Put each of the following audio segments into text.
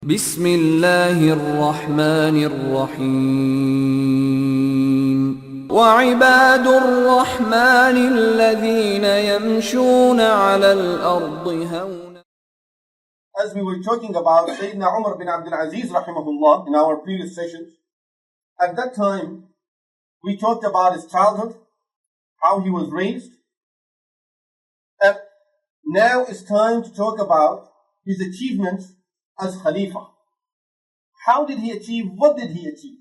بسم الله الرحمن الرحيم وعباد الرحمن الذين يمشون على الأرض هونا. As we were talking about Sayyidina Umar bin Abdul Aziz Rahimahullah in our previous sessions, at that time we talked about his childhood, how he was raised, and now it's time to talk about his achievements as Khalifa. How did he achieve? What did he achieve?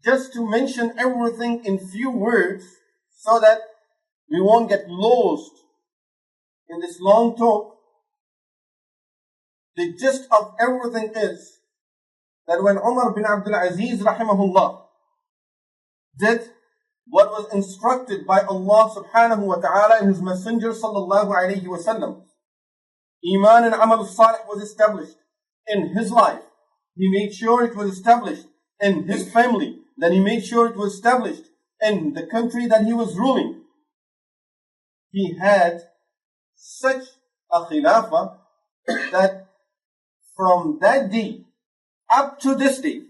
Just to mention everything in few words so that we won't get lost in this long talk. The gist of everything is that when Umar bin Abdul Aziz Rahimahullah did what was instructed by Allah subhanahu wa ta'ala and His Messenger sallallahu alayhi wa sallam, iman and amal salih was established in his life. He made sure it was established in his family. Then he made sure it was established in the country that he was ruling. He had such a khilafah that from that day up to this day,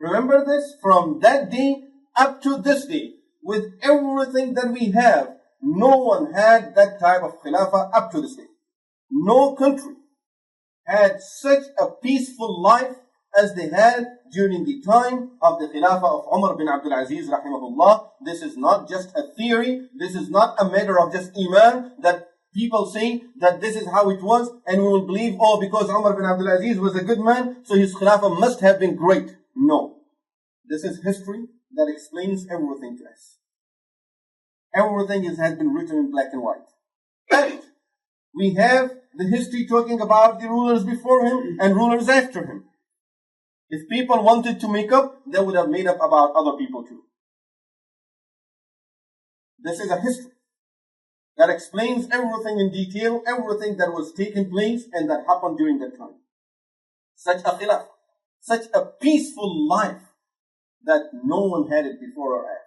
remember this, from that day up to this day, with everything that we have, no one had that type of khilafah up to this day. No country had such a peaceful life as they had during the time of the khilafah of Umar bin Abdul Aziz Rahimahullah. This is not just a theory, this is not a matter of just iman, that people say that this is how it was and we will believe, oh, because Umar bin Abdul Aziz was a good man, so his khilafah must have been great. No. This is history that explains everything to us. Everything has been written in black and white. And we have the history talking about the rulers before him and rulers after him. If people wanted to make up, they would have made up about other people too. This is a history that explains everything in detail, everything that was taking place and that happened during that time. Such a khilafah, such a peaceful life that no one had it before or after.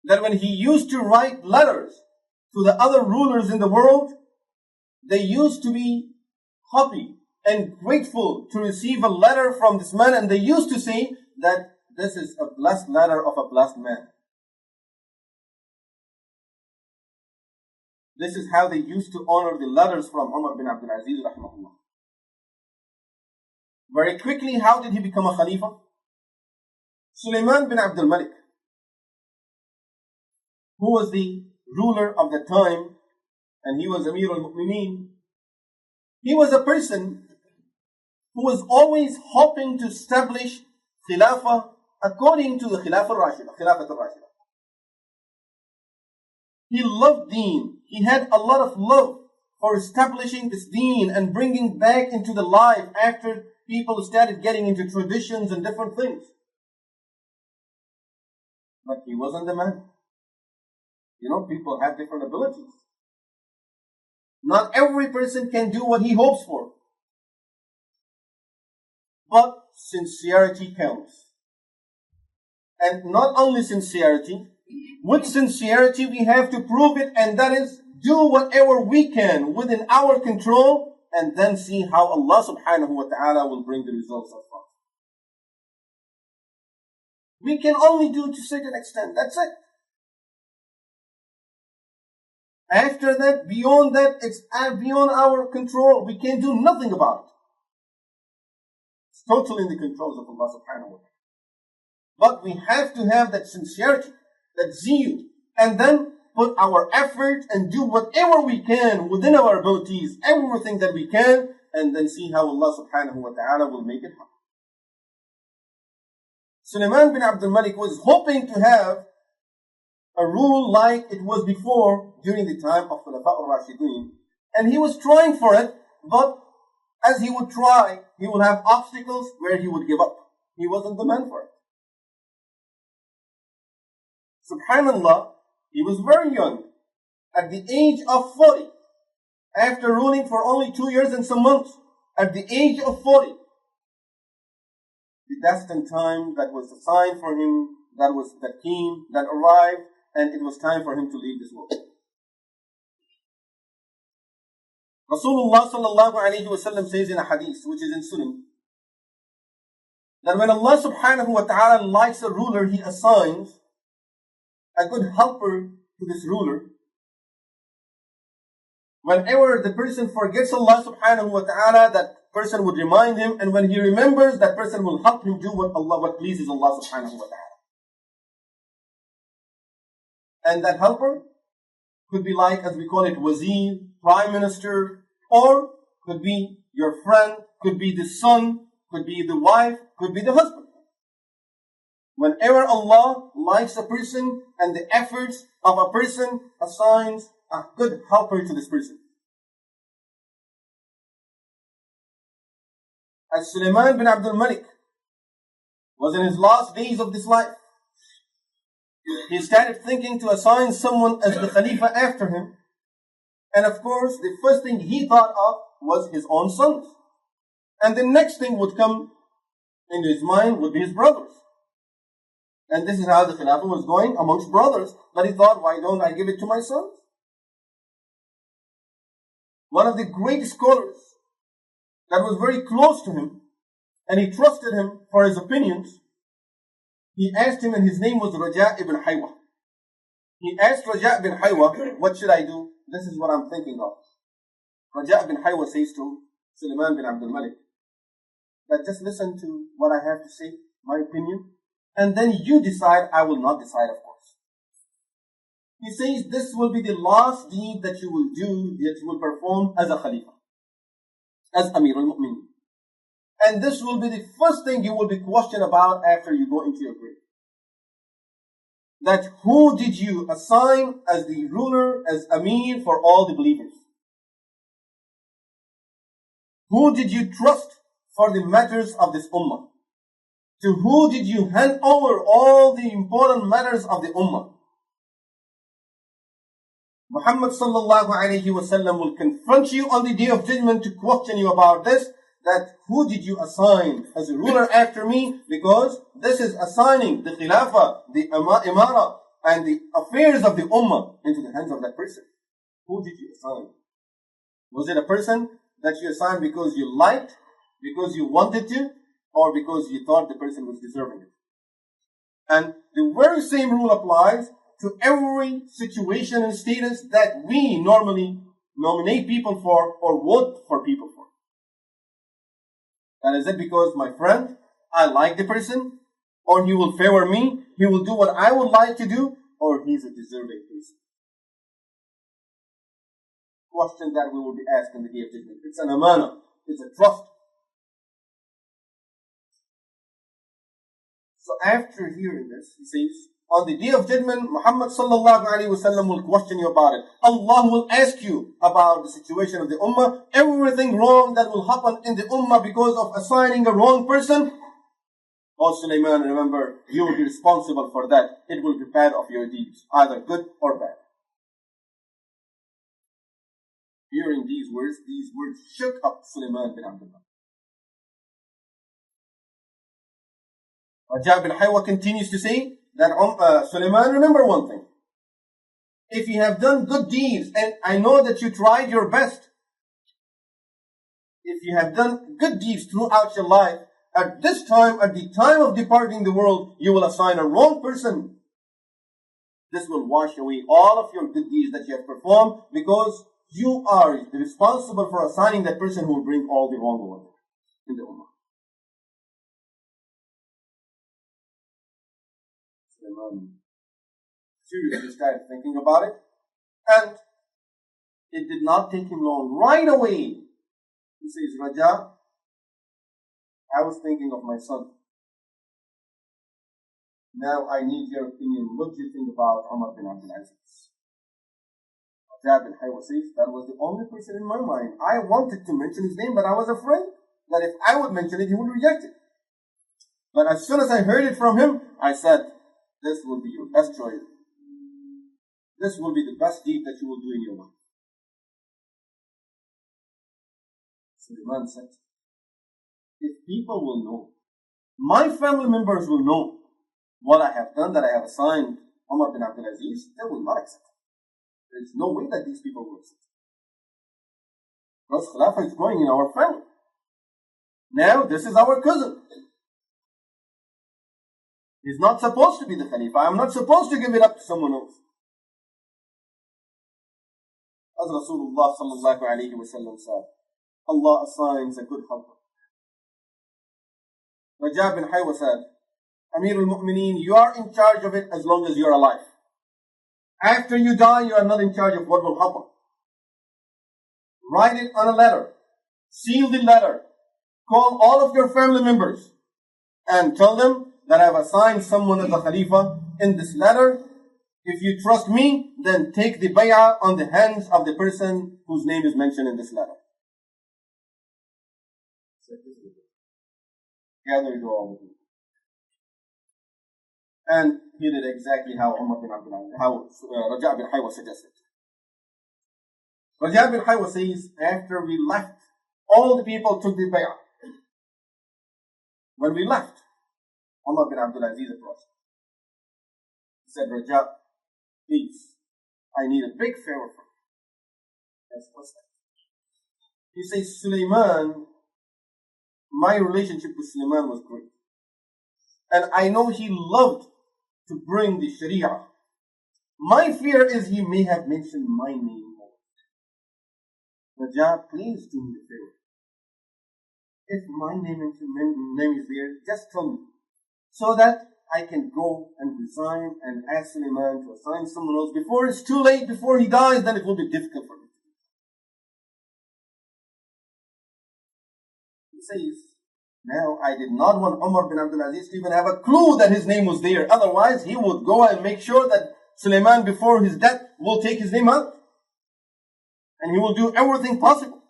That when he used to write letters to the other rulers in the world, they used to be happy and grateful to receive a letter from this man, and they used to say that this is a blessed letter of a blessed man. This is how they used to honor the letters from Umar bin Abdul Aziz Rahimahullah. Very quickly, how did he become a Khalifa? Sulaiman bin Abdul Malik, who was the ruler of the time, and he was Amir al-Mu'mineen. He was a person who was always hoping to establish Khilafah according to the Khilafah al-Rashida. He loved deen. He had a lot of love for establishing this deen and bringing back into the life after people started getting into traditions and different things. But he wasn't the man. You know, people have different abilities. Not every person can do what he hopes for. But sincerity counts. And not only sincerity, with sincerity we have to prove it, and that is do whatever we can within our control, and then see how Allah subhanahu wa ta'ala will bring the results of it. We can only do to a certain extent, that's it. After that, beyond that, it's beyond our control. We can't do nothing about it. It's totally in the controls of Allah subhanahu wa ta'ala. But we have to have that sincerity, that zeal, and then put our effort and do whatever we can within our abilities, everything that we can, and then see how Allah subhanahu wa ta'ala will make it happen. Sulaiman bin Abdul Malik was hoping to have a rule like it was before during the time of Khulafa al-Rashidun. And he was trying for it, but as he would try, he would have obstacles where he would give up. He wasn't the man for it. Subhanallah, he was very young. At the age of 40, after ruling for only 2 years and some months, at the age of 40, the destined time that was assigned for him, that came, that arrived, and it was time for him to leave this world. Rasulullah sallallahu alayhi wa sallam says in a hadith, which is in Sunan, that when Allah subhanahu wa ta'ala likes a ruler, He assigns a good helper to this ruler. Whenever the person forgets Allah subhanahu wa ta'ala, that person would remind him, and when he remembers, that person will help him do what pleases Allah subhanahu wa ta'ala. And that helper could be like, as we call it, wazir, prime minister, or could be your friend, could be the son, could be the wife, could be the husband. Whenever Allah likes a person and the efforts of a person, assigns a good helper to this person. As Sulaiman bin Abdul Malik was in his last days of this life, he started thinking to assign someone as the Khalifa after him. And of course, the first thing he thought of was his own sons. And the next thing would come into his mind would be his brothers. And this is how the Khilafah was going amongst brothers. But he thought, why don't I give it to my sons? One of the great scholars that was very close to him, and he trusted him for his opinions, he asked him, and his name was Raja ibn Haywa. He asked Raja ibn Haywa, what should I do? This is what I'm thinking of. Raja ibn Haywa says to Sulaiman bin Abdul Malik, that just listen to what I have to say, my opinion, and then you decide. I will not decide, of course. He says this will be the last deed that you will do, that you will perform as a Khalifa, as Amir al-Mu'minin. And this will be the first thing you will be questioned about after you go into your grave. That who did you assign as the ruler, as Amir for all the believers? Who did you trust for the matters of this ummah? To who did you hand over all the important matters of the ummah? Muhammad sallallahu alayhi wa sallam will confront you on the day of judgment to question you about this, that who did you assign as a ruler after me? Because this is assigning the khilafah, the imara, and the affairs of the ummah into the hands of that person. Who did you assign? Was it a person that you assigned because you liked, because you wanted to, or because you thought the person was deserving it? And the very same rule applies to every situation and status that we normally nominate people for or vote for people for. And is it because my friend, I like the person, or he will favor me, he will do what I would like to do, or he's a deserving person? Question that we will be asked in the day of judgment. It's an amana, it's a trust. So after hearing this, he says, on the day of judgment, Muhammad sallallahu alaihi wasallam will question you about it. Allah will ask you about the situation of the ummah, everything wrong that will happen in the ummah because of assigning a wrong person. Oh Sulaiman, remember, you will be responsible for that. It will be part of your deeds, either good or bad. Hearing these words shook up Sulaiman bin Abdullah. Raja bin Haywa continues to say that Sulaiman, remember one thing. If you have done good deeds, and I know that you tried your best, if you have done good deeds throughout your life, at this time, at the time of departing the world, you will assign a wrong person. This will wash away all of your good deeds that you have performed, because you are responsible for assigning that person who will bring all the wrong over in the ummah. Seriously started thinking about it, and it did not take him long. Right away, he says, Raja, I was thinking of my son. Now I need your opinion. What do you think about Umar bin Abdul Aziz? Raja bin Haywa says, that was the only person in my mind. I wanted to mention his name, but I was afraid that if I would mention it, he would reject it. But as soon as I heard it from him, I said, this will be your best choice. This will be the best deed that you will do in your life. So the man said, if people will know, my family members will know what I have done, that I have assigned Umar bin Abdul Aziz, they will not accept it. There is no way that these people will accept it. Because Khilafah is growing in our family. Now, this is our cousin. He's not supposed to be the Khalifa. I'm not supposed to give it up to someone else. As Rasulullah sallallahu alayhi wa sallam said, Allah assigns a good helper. Raja bin Haywa said, Amir al-Mu'mineen, you are in charge of it as long as you're alive. After you die, you are not in charge of what will happen. Write it on a letter. Seal the letter. Call all of your family members and tell them that I have assigned someone as the Khalifa in this letter. If you trust me, then take the bay'ah on the hands of the person whose name is mentioned in this letter. Gather you all with me. And he did exactly how Umar bin Abdul, how Raja bin Haywa suggested. Raja bin Haywa says, after we left, all the people took the bay'ah. When we left, Umar bin Abdul Aziz approached. He said, Raja, please, I need a big favor from you. Yes, what's that? He says, Sulaiman, my relationship with Sulaiman was great. And I know he loved to bring the Sharia. My fear is he may have mentioned my name more. Raja, please do me a favor. If my name is there, just tell me, so that I can go and resign and ask Sulaiman to assign someone else. Before it's too late, before he dies, then it will be difficult for me. He says, now I did not want Umar bin Abdul Aziz to even have a clue that his name was there. Otherwise, he would go and make sure that Sulaiman, before his death, will take his name out. And he will do everything possible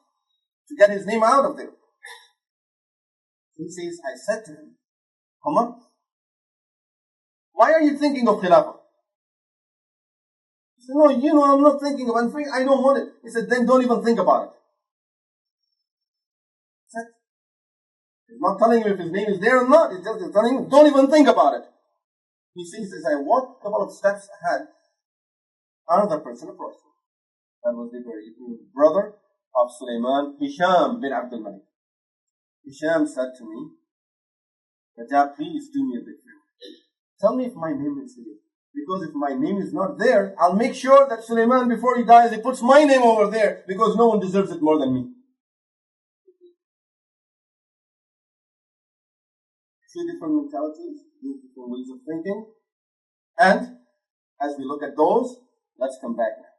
to get his name out of there. He says, I said to him, Umar, why are you thinking of Khilafah? He said, no, I'm not thinking of it. I don't want it. He said, then don't even think about it. He's not telling him if his name is there or not. He's just telling him, don't even think about it. He says, as I walked a couple of steps ahead, another person approached me. That was the brother of Sulaiman, Hisham bin Abdul Malik. Hisham said to me, Raja, please do me a big favor. Tell me if my name is there. Because if my name is not there, I'll make sure that Sulaiman, before he dies, he puts my name over there, because no one deserves it more than me. Two different mentalities, two different ways of thinking. And as we look at those, let's come back now.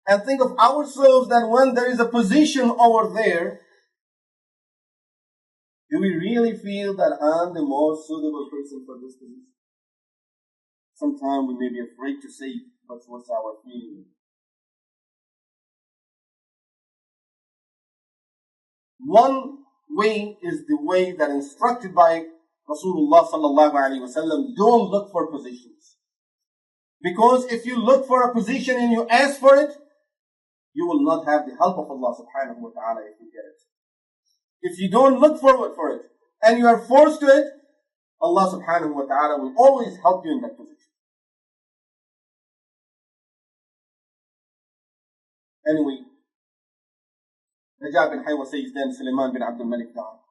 And think of ourselves that when there is a position over there, do we really feel that I'm the most suitable person for this position? Sometimes we may be afraid to say, but what's our feeling? One way is the way that instructed by Rasulullah sallallahu alaihi wasallam. Don't look for positions. Because if you look for a position and you ask for it, you will not have the help of Allah subhanahu wa ta'ala if you get it. If you don't look forward for it and you are forced to it, Allah subhanahu wa ta'ala will always help you in that position. Anyway, Raja bin Haywa says, then Sulaiman bin Abdul Malik died.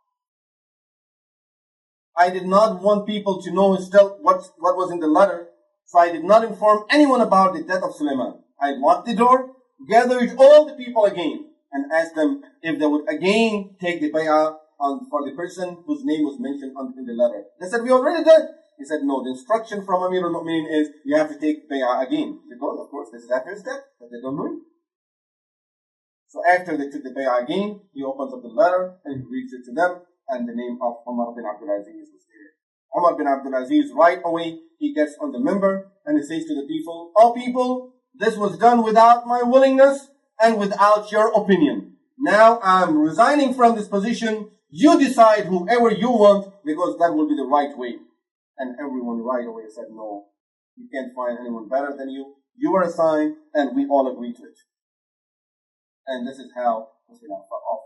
I did not want people to know what was in the letter, so I did not inform anyone about the death of Sulaiman. I locked the door, gathered all the people again, and asked them if they would again take the bay'ah for the person whose name was mentioned in the letter. They said, we already did. He said, no, the instruction from Amir al-Mu'mineen is you have to take bay'ah again. Because, of course, this is after his death, but they don't know it. So after they took the bay'ah again, he opens up the letter and he reads it to them, and the name of Umar bin Abdul Aziz was there. Umar bin Abdul Aziz, right away, he gets on the minbar and he says to the people, "Oh people, this was done without my willingness and without your opinion. Now I'm resigning from this position. You decide whoever you want, because that will be the right way." And everyone right away said, "No, you can't find anyone better than you. You were assigned," and we all agreed to it. And this is how the Khilafah of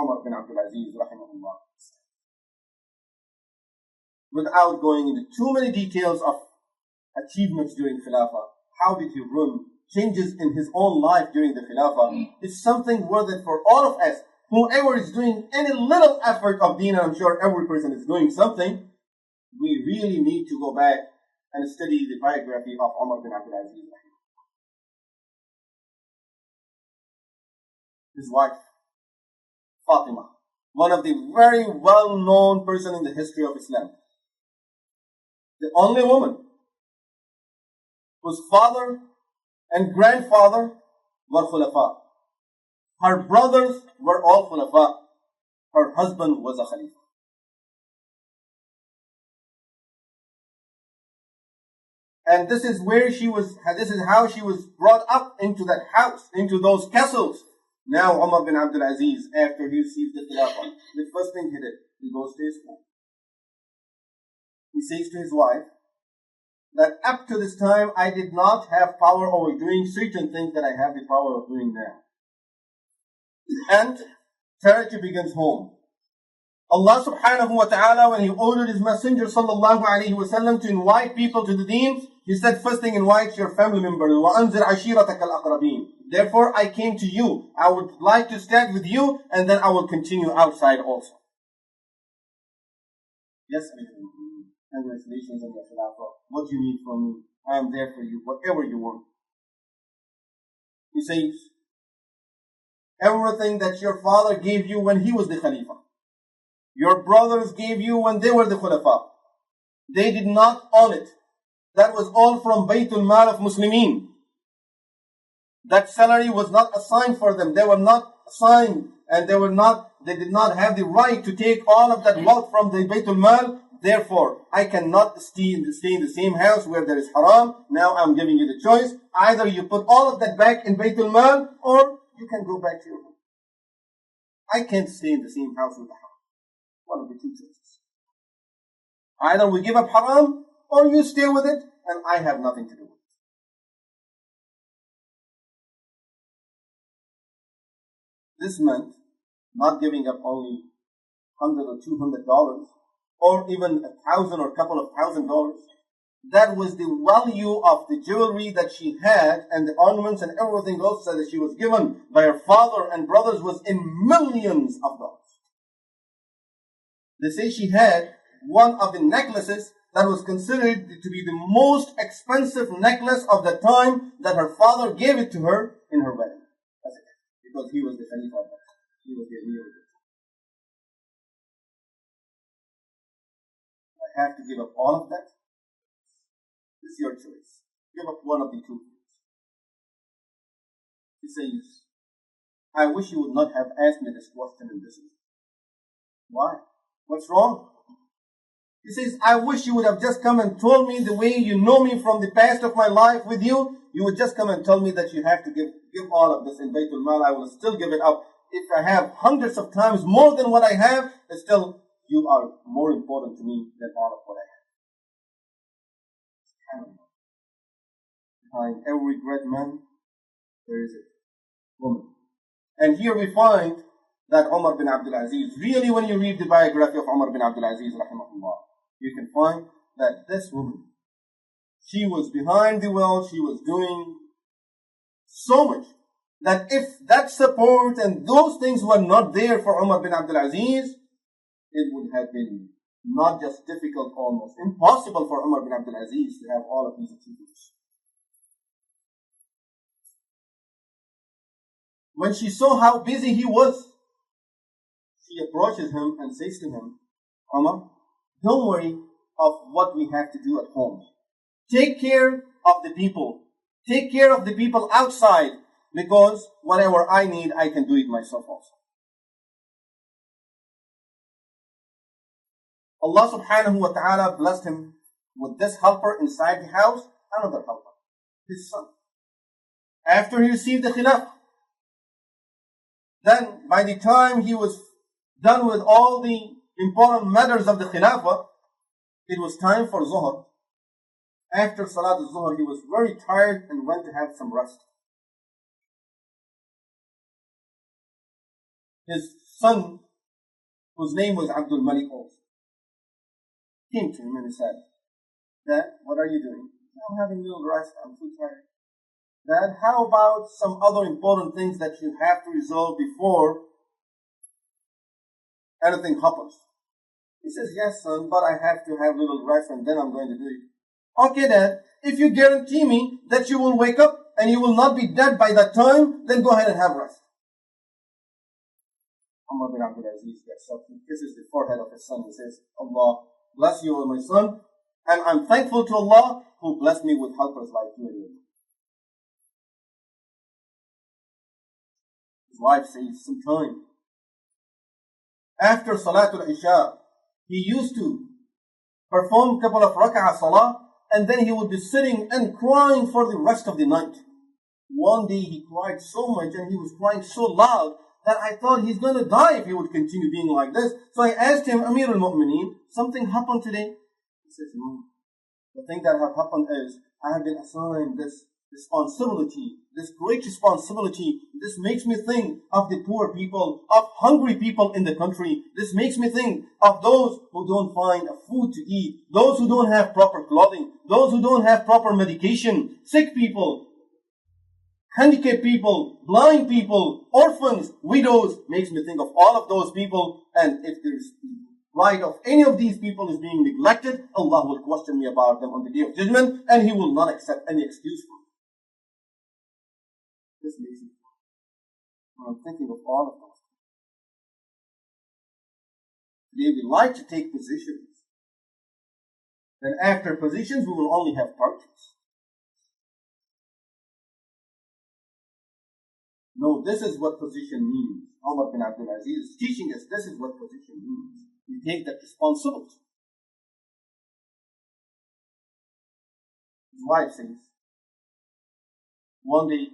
Umar bin Abdul Aziz, Rahimahullah. Without going into too many details of achievements during Khilafah, how did he run changes in his own life during the Khilafah is something worth it for all of us. Whoever is doing any little effort of deen, and I'm sure every person is doing something, we really need to go back and study the biography of Umar bin Abdul Aziz. His wife, Fatima, one of the very well-known person in the history of Islam. The only woman whose father and grandfather were khulafa. Her brothers were all khulafa. Her husband was a khalifa. And this is how she was brought up into that house, into those castles. Now Umar bin Abdul Aziz, after he received the Khilafah, the first thing he did, he goes to his home. He says to his wife that up to this time I did not have power over doing certain things that I have the power of doing now. And charity begins home. Allah subhanahu wa ta'ala, when He ordered His Messenger sallallahu alayhi wa sallam to invite people to the deen, He said, first thing, invite your family members. وَأَنزِرْ عَشِيرَتَكَ الْأَقْرَبِينَ. Therefore, I came to you. I would like to start with you, and then I will continue outside also. Yes, congratulations on your khilafah. What do you need from me? I am there for you, whatever you want. He says, everything that your father gave you when he was the Khalifa, your brothers gave you when they were the Khulafa, they did not own it. That was all from Baytul Mal of Muslimin. That salary was not assigned for them. They were not assigned, and they did not have the right to take all of that wealth from the Baytul Mal. Therefore, I cannot stay in the same house where there is haram. Now I'm giving you the choice. Either you put all of that back in Baytul Mal, or you can go back to your home. I can't stay in the same house with the haram. One of the two choices. Either we give up haram, or you stay with it, and I have nothing to do with it. This meant not giving up only $100 or $200, or even $1,000 or a couple of $1,000. That was the value of the jewelry that she had, and the ornaments and everything else that she was given by her father and brothers was in millions of dollars. They say she had one of the necklaces that was considered to be the most expensive necklace of the time, that her father gave it to her in her wedding. That's it. Because he was the Khalifa of that. He was the Emir of it. I have to give up all of that. It's your choice. Give up one of the two things. He says, I wish you would not have asked me this question in this way. Why? What's wrong? He says, I wish you would have just come and told me the way you know me from the past of my life with you. You would just come and tell me that you have to give all of this in Baytul Mal. I will still give it up. If I have hundreds of times more than what I have, still you are more important to me than all of what I have. Behind every great man, there is a woman. And here we find that Umar bin Abdul Aziz, really when you read the biography of Umar bin Abdul Aziz, Rahimahullah, you can find that this woman, she was behind the wheel, she was doing so much, that if that support and those things were not there for Umar bin Abdul Aziz, it would have been not just difficult, almost impossible for Umar bin Abdul Aziz to have all of these achievements. When she saw how busy he was, she approaches him and says to him, Umar, don't worry of what we have to do at home. Take care of the people. Take care of the people outside, because whatever I need, I can do it myself also. Allah subhanahu wa ta'ala blessed him with this helper inside the house, another helper, his son. After he received the khilafah, then by the time he was done with all the important matters of the khilafah, it was time for Zuhr. After Salat al-Zuhr, he was very tired and went to have some rest. His son, whose name was Abdul also, came to him and he said, Dad, what are you doing? I'm having a little rest, I'm too tired. that how about some other important things that you have to resolve before anything happens? He says, yes, son, but I have to have a little rest and then I'm going to do it. Okay, Dad, if you guarantee me that you will wake up and you will not be dead by that time, then go ahead and have rest. Umar bin Abdul Aziz gets up, he kisses the forehead of his son and says, Allah bless you, my son, and I'm thankful to Allah who blessed me with helpers like you and you. His wife says, sometime after Salatul Isha, he used to perform a couple of rak'ah salah, and then he would be sitting and crying for the rest of the night. One day he cried so much and he was crying so loud that I thought he's going to die if he would continue being like this. So I asked him, Amir al-Mu'mineen, something happened today? He says, no. The thing that have happened is I have been assigned this responsibility, this great responsibility. This makes me think of the poor people, of hungry people in the country. This makes me think of those who don't find a food to eat, those who don't have proper clothing, those who don't have proper medication, sick people, handicapped people, blind people, orphans, widows. Makes me think of all of those people. And if there's right of any of these people is being neglected, Allah will question me about them on the Day of Judgment, and He will not accept any excuse for it. This makes me I'm thinking of all of those. Today we like to take positions. Then after positions, we will only have parties. No, this is what position means. Umar bin Abdul Aziz is teaching us this is what position means. We take that responsibility. His wife says, one day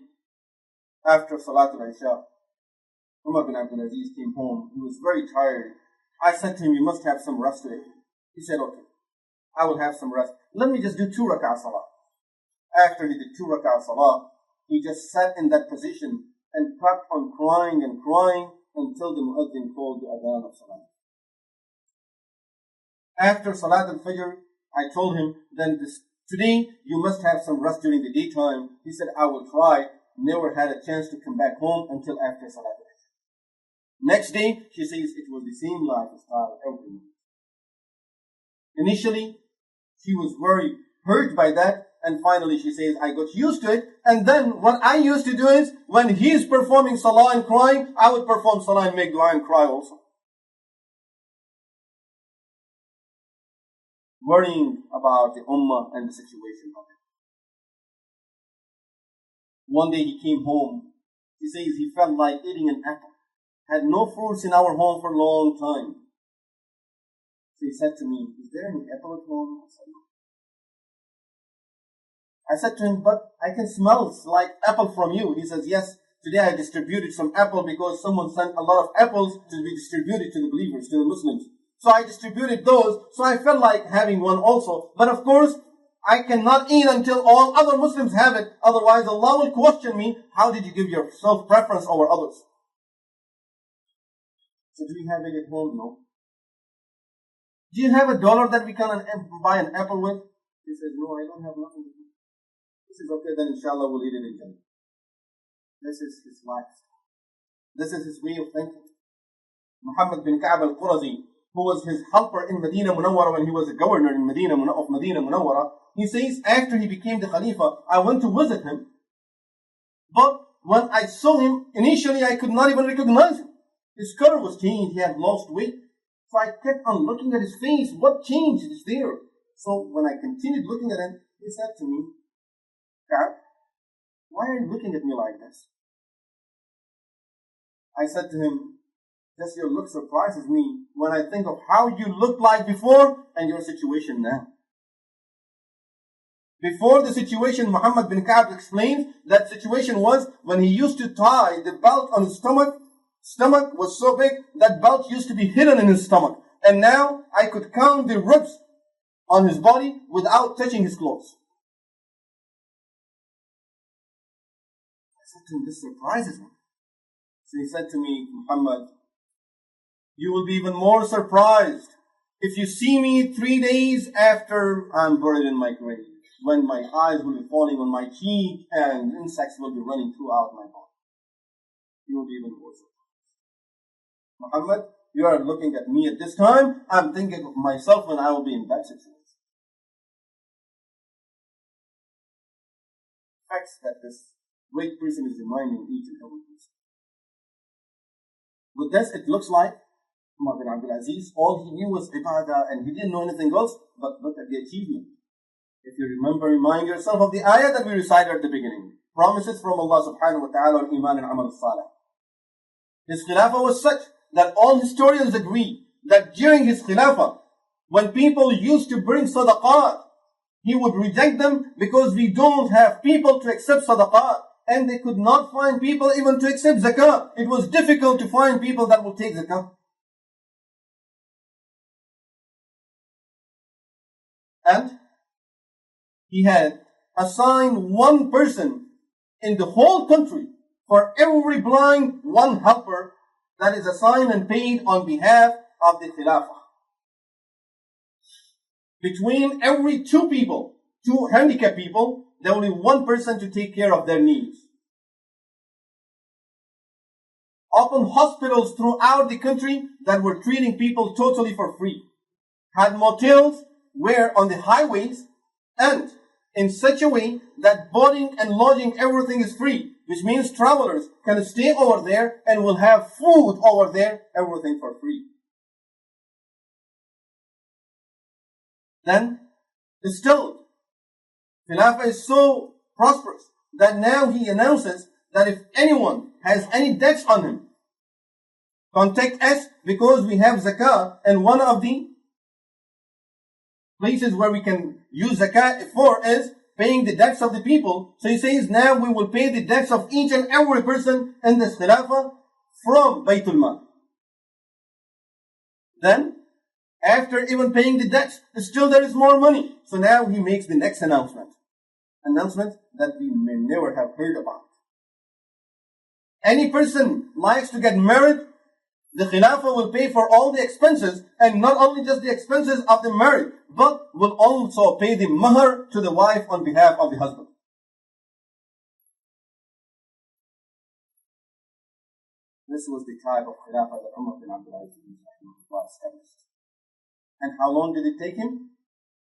after Salatul Isha, Umar bin Abdul Aziz came home. He was very tired. I said to him, you must have some rest today. He said, okay, I will have some rest. Let me just do 2 rak'ah salah. After he did 2 rak'ah salah, he just sat in that position and kept on crying and crying until the muezzin called the adhan of salah. After Salat al-Fajr, I told him, then today you must have some rest during the daytime. He said, I will try. Never had a chance to come back home until after Salat al-Fajr. Next day, she says it was the same lifestyle every night. Initially, she was very hurt by that, and finally she says, I got used to it, and then what I used to do is, when he's performing salah and crying, I would perform salah and make dua and cry also. Worrying about the ummah and the situation of it. One day he came home. He says he felt like eating an apple. Had no fruits in our home for a long time. So he said to me, is there any apple at home? I said, no. I said to him, but I can smell like apple from you. He says, yes, today I distributed some apple because someone sent a lot of apples to be distributed to the believers, to the Muslims. So I distributed those, so I felt like having one also. But of course, I cannot eat until all other Muslims have it. Otherwise, Allah will question me, how did you give yourself preference over others? So do we have it at home? No. Do you have $1 that we can buy an apple with? He says, no, I don't have nothing. He says, okay, then inshallah we'll eat it in Jannah. This is his life. This is his way of thinking. Muhammad bin Ka'b al-Qurazi, who was his helper in Medina Munawwara when he was a governor in Medina Munawwara, he says, after he became the Khalifa, I went to visit him. But when I saw him, initially I could not even recognize him. His color was changed, he had lost weight. So I kept on looking at his face, what change is there? So when I continued looking at him, he said to me, Ka'b, why are you looking at me like this? I said to him, just your look surprises me when I think of how you looked like before and your situation now. Before the situation, Muhammad bin Ka'b explains, that situation was when he used to tie the belt on his stomach. Stomach was so big, that belt used to be hidden in his stomach. And now I could count the ribs on his body without touching his clothes. I said to him, this surprises me. So he said to me, Muhammad, you will be even more surprised if you see me 3 days after I'm buried in my grave. when my eyes will be falling on my cheek and insects will be running throughout my body. You will be even worse. Muhammad, you are looking at me at this time. I'm thinking of myself when I will be in that situation. Facts that this great person is reminding each and every person. With this, it looks like Umar bin Abdul Aziz, all he knew was ibadah and he didn't know anything else, but look at the achievement. If you remember, remind yourself of the ayah that we recited at the beginning. Promises from Allah subhanahu wa ta'ala on iman and amal salih. His khilafah was such that all historians agree that during his khilafah, when people used to bring sadaqat, he would reject them because we don't have people to accept sadaqat. And they could not find people even to accept zakah. It was difficult to find people that will take zakah. And he had assigned one person in the whole country for every blind, one helper that is assigned and paid on behalf of the Khilafah. Between every two people, two handicapped people, there will be one person to take care of their needs. Open hospitals throughout the country that were treating people totally for free. Had motels where on the highways and in such a way that boarding and lodging, everything is free, which means travelers can stay over there and will have food over there, everything for free. Then, still, Khilafah is so prosperous that now he announces that if anyone has any debts on him, contact us because we have zakah, and one of the places where we can use zakat for is paying the debts of the people. So he says now we will pay the debts of each and every person in this Khilafah from Baytul Mal. Then, after even paying the debts, still there is more money. So now he makes the next announcement. Announcement that we may never have heard about. Any person likes to get married, the Khilafah will pay for all the expenses, and not only just the expenses of the marriage, but will also pay the mahar to the wife on behalf of the husband. This was the type of Khilafah that Umar bin Abdul Aziz established. And how long did it take him?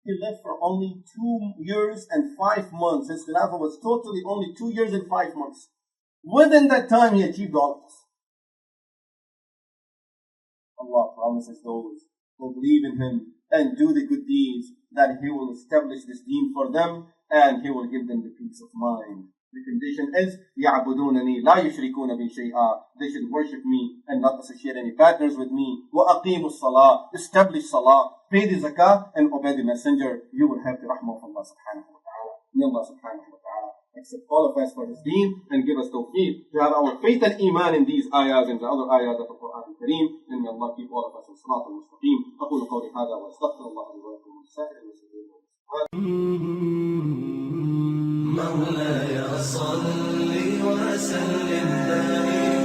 He lived for only 2 years and 5 months. His Khilafah was totally only 2 years and 5 months. Within that time, he achieved all of this. Allah promises those who believe in Him and do the good deeds that He will establish this deen for them and He will give them the peace of mind. The condition is يَعْبُدُونَنِي لَا يُشْرِكُونَ بِي شَيْئًا. They should worship me and not associate any partners with me. وَأَقِيمُوا الصَّلَاةِ. Establish salah, pay the zakah and obey the messenger. You will have the rahmah of Allah subhanahu wa ta'ala. May Allah subhanahu wa ta'ala accept all of us for His deen and give us tawfiq to have our faith and iman in these ayahs and the other ayahs of the Qur'an al-Kareem. And may Allah keep all of us in Sirat al-Mustaqim. أقول قولي هذا وأستغفر الله لي ولكم ولسائر المسلمين. مولاي صل وسلم دائما